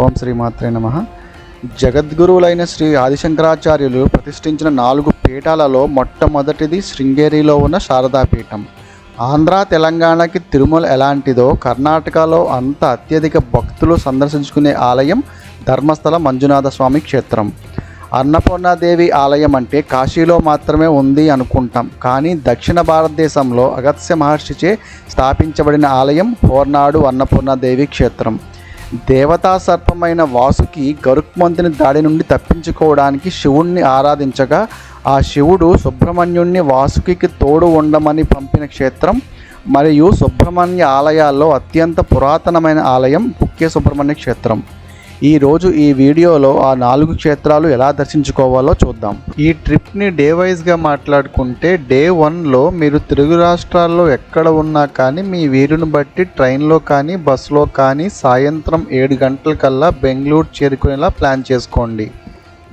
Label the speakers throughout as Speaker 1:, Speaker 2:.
Speaker 1: ఓం శ్రీమాత్రే నమః. జగద్గురువులైన శ్రీ ఆదిశంకరాచార్యులు ప్రతిష్ఠించిన 4 పీఠాలలో మొట్టమొదటిది శృంగేరిలో ఉన్న శారదాపీఠం. ఆంధ్ర తెలంగాణకి తిరుమల ఎలాంటిదో కర్ణాటకలో అంత అత్యధిక భక్తులు సందర్శించుకునే ఆలయం ధర్మస్థల మంజునాథ స్వామి క్షేత్రం. అన్నపూర్ణాదేవి ఆలయం అంటే కాశీలో మాత్రమే ఉంది అనుకుంటాం, కానీ దక్షిణ భారతదేశంలో అగస్త్య మహర్షిచే స్థాపించబడిన ఆలయం హోర్నాడు అన్నపూర్ణాదేవి క్షేత్రం. దేవతా సర్పమైన వాసుకి గరుత్మంతుని దాడి నుండి తప్పించుకోవడానికి శివుణ్ణి ఆరాధించగా ఆ శివుడు సుబ్రహ్మణ్యుణ్ణి వాసుకి తోడు ఉండమని పంపిన క్షేత్రం. మరియు సుబ్రహ్మణ్య ఆలయాల్లో అత్యంత పురాతనమైన ఆలయం కుక్కే సుబ్రహ్మణ్య క్షేత్రం. ఈరోజు ఈ వీడియోలో ఆ 4 క్షేత్రాలు ఎలా దర్శించుకోవాలో చూద్దాం. ఈ ట్రిప్ని డే వైజ్గా మాట్లాడుకుంటే డే 1లో మీరు తెలుగు రాష్ట్రాల్లో ఎక్కడ ఉన్నా కానీ మీ వీలుని బట్టి ట్రైన్లో కానీ బస్సులో కానీ సాయంత్రం 7 గంటలకల్లా బెంగళూరు చేరుకునేలా ప్లాన్ చేసుకోండి.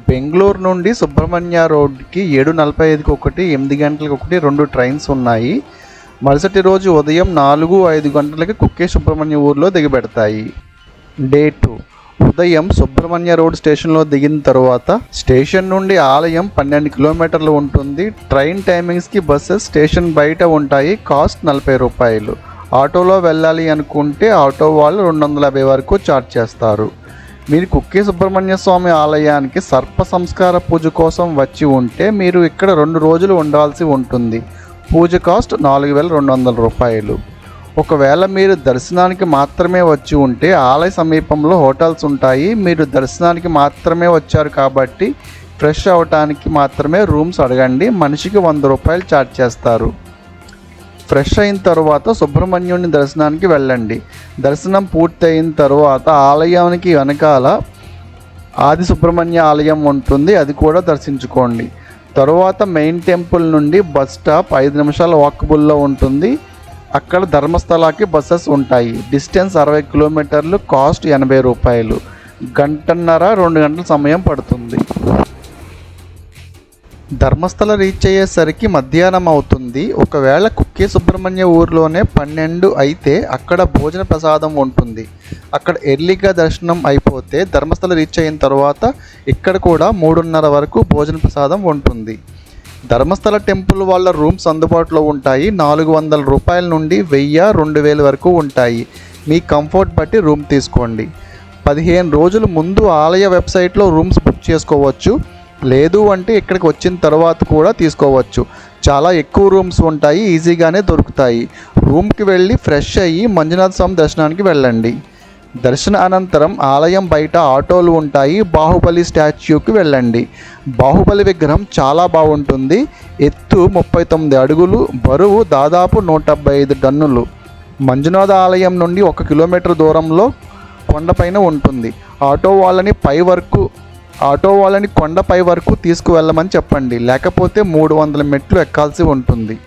Speaker 1: బెంగళూరు నుండి సుబ్రహ్మణ్య రోడ్కి 7:45కి ఒకటి, 8 గంటలకు ఒకటి 2 ట్రైన్స్ ఉన్నాయి. మరుసటి రోజు ఉదయం 4-5 గంటలకి కుక్కే సుబ్రహ్మణ్య ఊరిలో దిగబెడతాయి. డే 2 ఉదయం సుబ్రహ్మణ్య రోడ్ స్టేషన్లో దిగిన తర్వాత స్టేషన్ నుండి ఆలయం 12 కిలోమీటర్లు ఉంటుంది. ట్రైన్ టైమింగ్స్కి బస్సెస్ స్టేషన్ బయట ఉంటాయి. కాస్ట్ 40 రూపాయలు. ఆటోలో వెళ్ళాలి అనుకుంటే ఆటో వాళ్ళు 250 వరకు ఛార్జ్ చేస్తారు. మీరు కుక్కే సుబ్రహ్మణ్య స్వామి ఆలయానికి సర్ప సంస్కార పూజ కోసం వచ్చి ఉంటే మీరు ఇక్కడ 2 రోజులు ఉండాల్సి ఉంటుంది. పూజ కాస్ట్ 4200 రూపాయలు. ఒకవేళ మీరు దర్శనానికి మాత్రమే వచ్చి ఉంటే ఆలయ సమీపంలో హోటల్స్ ఉంటాయి. మీరు దర్శనానికి మాత్రమే వచ్చారు కాబట్టి ఫ్రెష్ అవ్వటానికి మాత్రమే రూమ్స్ అడగండి. మనిషికి 100 రూపాయలు ఛార్జ్ చేస్తారు. ఫ్రెష్ అయిన తర్వాత సుబ్రహ్మణ్యుని దర్శనానికి వెళ్ళండి. దర్శనం పూర్తి అయిన తర్వాత ఆలయానికి వెనకాల ఆది సుబ్రహ్మణ్య ఆలయం ఉంటుంది, అది కూడా దర్శించుకోండి. తరువాత మెయిన్ టెంపుల్ నుండి బస్ స్టాప్ 5 నిమిషాల వాకబుల్లో ఉంటుంది. అక్కడ ధర్మస్థలాకి బస్సెస్ ఉంటాయి. డిస్టెన్స్ 60 కిలోమీటర్లు. కాస్ట్ 80 రూపాయలు. 1.5-2 గంటల సమయం పడుతుంది. ధర్మస్థల రీచ్ అయ్యేసరికి మధ్యాహ్నం అవుతుంది. ఒకవేళ కుక్కే సుబ్రహ్మణ్య ఊరిలోనే 12 అయితే అక్కడ భోజన ప్రసాదం ఉంటుంది. అక్కడ ఎర్లీగా దర్శనం అయిపోతే ధర్మస్థల రీచ్ అయిన తర్వాత ఇక్కడ కూడా 3:30 వరకు భోజన ప్రసాదం ఉంటుంది. ధర్మస్థల టెంపుల్ వాళ్ళ రూమ్స్ అందుబాటులో ఉంటాయి. 400 రూపాయల నుండి 1000-2000 వరకు ఉంటాయి. మీ కంఫర్ట్ బట్టి రూమ్ తీసుకోండి. 15 రోజుల ముందు ఆలయ వెబ్సైట్లో రూమ్స్ బుక్ చేసుకోవచ్చు. లేదు అంటే ఇక్కడికి వచ్చిన తర్వాత కూడా తీసుకోవచ్చు. చాలా ఎక్కువ రూమ్స్ ఉంటాయి, ఈజీగానే దొరుకుతాయి. రూమ్కి వెళ్ళి ఫ్రెష్ అయ్యి మంజునాథ స్వామి దర్శనానికి వెళ్ళండి. దర్శన అనంతరం ఆలయం బయట ఆటోలు ఉంటాయి. బాహుబలి స్టాచ్యూకి వెళ్ళండి. బాహుబలి విగ్రహం చాలా బాగుంటుంది. ఎత్తు 39 అడుగులు, బరువు దాదాపు 175 టన్నులు. మంజునాథ ఆలయం నుండి 1 కిలోమీటర్ దూరంలో కొండపైన ఉంటుంది. ఆటో వాళ్ళని కొండపై వరకు తీసుకువెళ్ళమని చెప్పండి, లేకపోతే 300 మెట్లు ఎక్కాల్సి ఉంటుంది.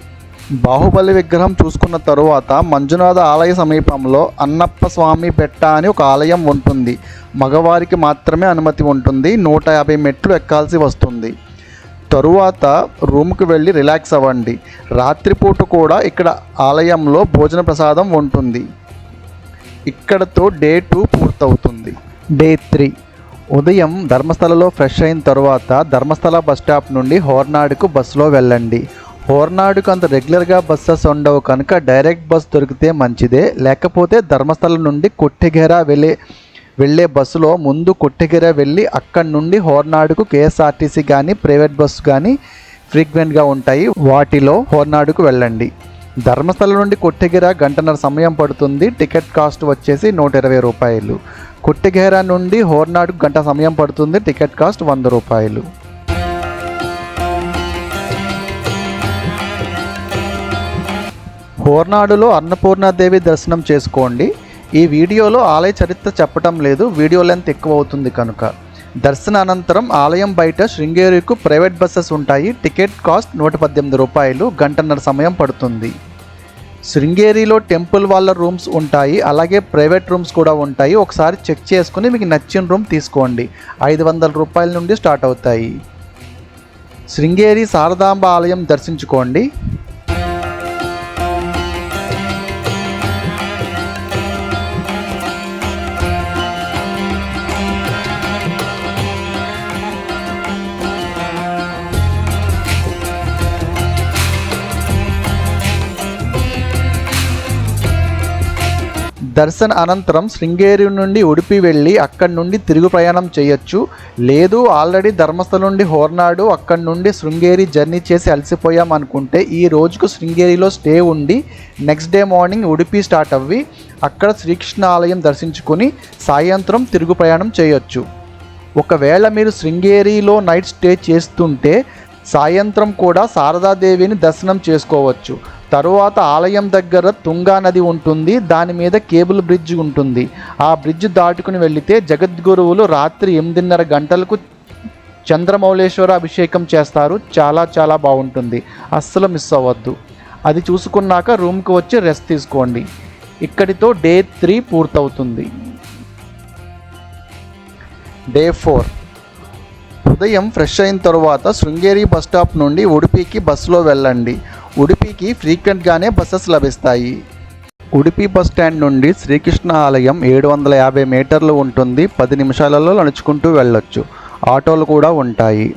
Speaker 1: బాహుబలి విగ్రహం చూసుకున్న తరువాత మంజునాథ ఆలయ సమీపంలో అన్నప్ప స్వామి బెట్ట అని ఒక ఆలయం ఉంటుంది. మగవారికి మాత్రమే అనుమతి ఉంటుంది. 150 మెట్లు ఎక్కాల్సి వస్తుంది. తరువాత రూమ్కి వెళ్ళి రిలాక్స్ అవ్వండి. రాత్రిపూట కూడా ఇక్కడ ఆలయంలో భోజన ప్రసాదం ఉంటుంది. ఇక్కడతో డే 2 పూర్తవుతుంది. డే 3 ఉదయం ధర్మస్థలలో ఫ్రెష్ అయిన తర్వాత ధర్మస్థల బస్ స్టాప్ నుండి హోర్నాడుకు బస్సులో వెళ్ళండి. హోర్నాడుకు అంత రెగ్యులర్గా బస్సెస్ ఉండవు కనుక డైరెక్ట్ బస్ దొరికితే మంచిదే. లేకపోతే ధర్మస్థలం నుండి కొట్టెగెర వెళ్ళే బస్సులో ముందు కొట్టెగెర వెళ్ళి అక్కడి నుండి హోర్నాడుకు కేఎస్ఆర్టీసీ కానీ ప్రైవేట్ బస్సు కానీ ఫ్రీక్వెంట్గా ఉంటాయి. వాటిలో హోర్నాడుకు వెళ్ళండి. ధర్మస్థలం నుండి కొట్టెగెర 1:30 సమయం పడుతుంది. టికెట్ కాస్ట్ వచ్చేసి 120 రూపాయలు. కొట్టెగెర నుండి హోర్నాడుకు 1 గంట సమయం పడుతుంది. టికెట్ కాస్ట్ 100 రూపాయలు. హోర్నాడులో అన్నపూర్ణాదేవి దర్శనం చేసుకోండి. ఈ వీడియోలో ఆలయ చరిత్ర చెప్పటం లేదు, వీడియో లెంత్ ఎక్కువ అవుతుంది కనుక. దర్శన అనంతరం ఆలయం బయట శృంగేరికి ప్రైవేట్ బస్సెస్ ఉంటాయి. టికెట్ కాస్ట్ 118 రూపాయలు. 1:30 సమయం పడుతుంది. శృంగేరిలో టెంపుల్ వాళ్ళ రూమ్స్ ఉంటాయి, అలాగే ప్రైవేట్ రూమ్స్ కూడా ఉంటాయి. ఒకసారి చెక్ చేసుకుని మీకు నచ్చిన రూమ్ తీసుకోండి. 500 రూపాయల నుండి స్టార్ట్ అవుతాయి. శృంగేరి శారదాంబ ఆలయం దర్శించుకోండి. దర్శన అనంతరం శృంగేరి నుండి ఉడిపి వెళ్ళి అక్కడి నుండి తిరుగు ప్రయాణం చేయొచ్చు. లేదు ఆల్రెడీ ధర్మస్థలం నుండి హోర్నాడు అక్కడి నుండి శృంగేరి జర్నీ చేసి అలసిపోయాం అనుకుంటే ఈ రోజుకు శృంగేరిలో స్టే ఉండి next day morning Udupi start అవ్వి అక్కడ శ్రీకృష్ణ ఆలయం దర్శించుకుని సాయంత్రం తిరుగు ప్రయాణం చేయొచ్చు. ఒకవేళ మీరు శృంగేరిలో నైట్ స్టే చేస్తుంటే సాయంత్రం కూడా శారదాదేవిని దర్శనం చేసుకోవచ్చు. తరువాత ఆలయం దగ్గర తుంగా నది ఉంటుంది, దాని మీద కేబుల్ బ్రిడ్జ్ ఉంటుంది. ఆ బ్రిడ్జ్ దాటుకుని వెళితే జగద్గురువులు రాత్రి 8:30 గంటలకు చంద్రమౌళేశ్వర అభిషేకం చేస్తారు. చాలా చాలా బాగుంటుంది, అస్సలు మిస్ అవ్వద్దు. అది చూసుకున్నాక రూమ్కి వచ్చి రెస్ట్ తీసుకోండి. ఇక్కడితో డే 3 పూర్తవుతుంది. డే 4 ఉదయం ఫ్రెష్ అయిన తర్వాత శృంగేరి బస్ స్టాప్ నుండి ఉడిపికి బస్సులో వెళ్ళండి. ఉడిపికి ఫ్రీక్వెంట్గానే బస్సెస్ లభిస్తాయి. ఉడిపి బస్ స్టాండ్ నుండి శ్రీకృష్ణ ఆలయం 750 మీటర్లు ఉంటుంది. 10 నిమిషాలలో నడుచుకుంటూ వెళ్ళొచ్చు. ఆటోలు కూడా ఉంటాయి.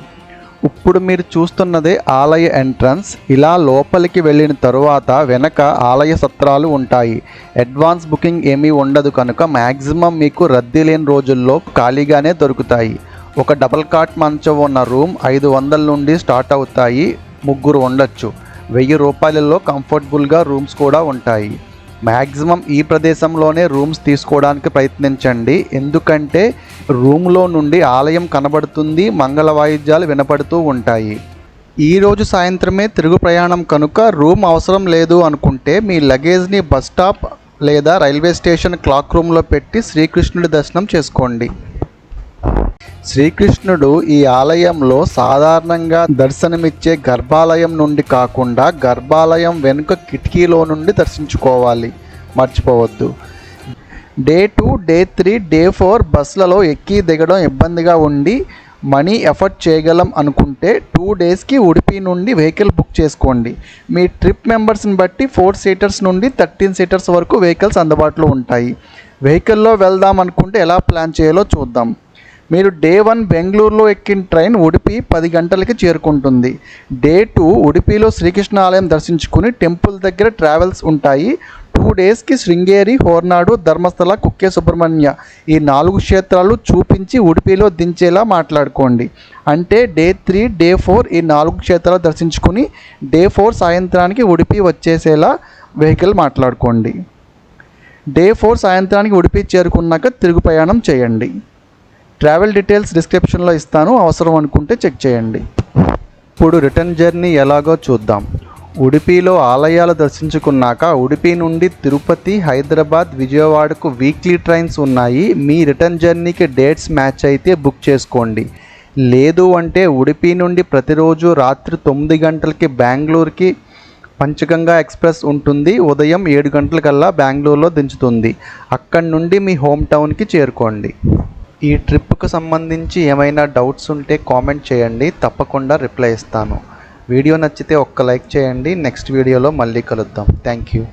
Speaker 1: ఇప్పుడు మీరు చూస్తున్నదే ఆలయ ఎంట్రన్స్. ఇలా లోపలికి వెళ్ళిన తరువాత వెనక ఆలయ సత్రాలు ఉంటాయి. అడ్వాన్స్ బుకింగ్ ఏమీ ఉండదు కనుక మ్యాక్సిమం మీకు రద్దీ లేని రోజుల్లో ఖాళీగానే దొరుకుతాయి. ఒక డబల్ కాట్ మంచం ఉన్న రూమ్ 500 నుండి స్టార్ట్ అవుతాయి. 3 ఉండొచ్చు. 1000 రూపాయలలో కంఫర్టబుల్గా రూమ్స్ కూడా ఉంటాయి. మ్యాక్సిమం ఈ ప్రదేశంలోనే రూమ్స్ తీసుకోవడానికి ప్రయత్నించండి. ఎందుకంటే రూమ్లో నుండి ఆలయం కనబడుతుంది, మంగళ వాయిద్యాలు వినపడుతూ ఉంటాయి. ఈరోజు సాయంత్రమే తిరుగు ప్రయాణం కనుక రూమ్ అవసరం లేదు అనుకుంటే మీ లగేజ్ని బస్ స్టాప్ లేదా రైల్వే స్టేషన్ క్లాక్ రూమ్లో పెట్టి శ్రీకృష్ణుడి దర్శనం చేసుకోండి. శ్రీకృష్ణుడు ఈ ఆలయంలో సాధారణంగా దర్శనమిచ్చే గర్భాలయం నుండి కాకుండా గర్భాలయం వెనుక కిటికీలో నుండి దర్శించుకోవాలి, మర్చిపోవద్దు. డే 2, డే 3, డే 4 బస్సులలో ఎక్కి దిగడం ఇబ్బందిగా ఉండి మనీ ఎఫర్ట్ చేయగలం అనుకుంటే 2 డేస్కి ఉడిపి నుండి వెహికల్ బుక్ చేసుకోండి. మీ ట్రిప్ మెంబర్స్ని బట్టి 4 సీటర్స్ నుండి 13 సీటర్స్ వరకు వెహికల్స్ అందుబాటులో ఉంటాయి. వెహికల్లో వెళ్దాం అనుకుంటే ఎలా ప్లాన్ చేయాలో చూద్దాం. మీరు డే 1 బెంగళూరులో ఎక్కిన ట్రైన్ ఉడిపి 10 గంటలకి చేరుకుంటుంది. డే 2 ఉడిపిలో శ్రీకృష్ణ ఆలయం దర్శించుకుని టెంపుల్ దగ్గర ట్రావెల్స్ ఉంటాయి. 2 డేస్కి శృంగేరి, హోర్నాడు, ధర్మస్థల, కుక్కే సుబ్రహ్మణ్య ఈ 4 క్షేత్రాలు చూపించి ఉడిపిలో దించేలా మాట్లాడుకోండి. అంటే డే 3, డే 4 ఈ 4 క్షేత్రాలు దర్శించుకుని డే 4 సాయంత్రానికి ఉడిపి వచ్చేసేలా వెహికల్ మాట్లాడుకోండి. డే 4 సాయంత్రానికి ఉడిపి చేరుకున్నాక తిరుగు ప్రయాణం చేయండి. ట్రావెల్ డీటెయిల్స్ డిస్క్రిప్షన్లో ఇస్తాను, అవసరం అనుకుంటే చెక్ చేయండి. ఇప్పుడు రిటర్న్ జర్నీ ఎలాగో చూద్దాం. ఉడిపిలో ఆలయాలు దర్శించుకున్నాక ఉడిపి నుండి తిరుపతి, హైదరాబాద్, విజయవాడకు వీక్లీ ట్రైన్స్ ఉన్నాయి. మీ రిటర్న్ జర్నీకి డేట్స్ మ్యాచ్ అయితే బుక్ చేసుకోండి. లేదు అంటే ఉడిపి నుండి ప్రతిరోజు రాత్రి 9 గంటలకి బెంగళూరుకి పంచగంగా ఎక్స్ప్రెస్ ఉంటుంది. ఉదయం 7 గంటలకల్లా బెంగళూరులో దించుతుంది. అక్కడి నుండి మీ హోమ్ టౌన్కి చేరుకోండి. ఈ ట్రిప్కు సంబంధించి ఏమైనా డౌట్స్ ఉంటే కామెంట్ చేయండి, తప్పకుండా రిప్లై ఇస్తాను. వీడియో నచ్చితే ఒక్క లైక్ చేయండి. నెక్స్ట్ వీడియోలో మళ్ళీ కలుద్దాం. Thank you.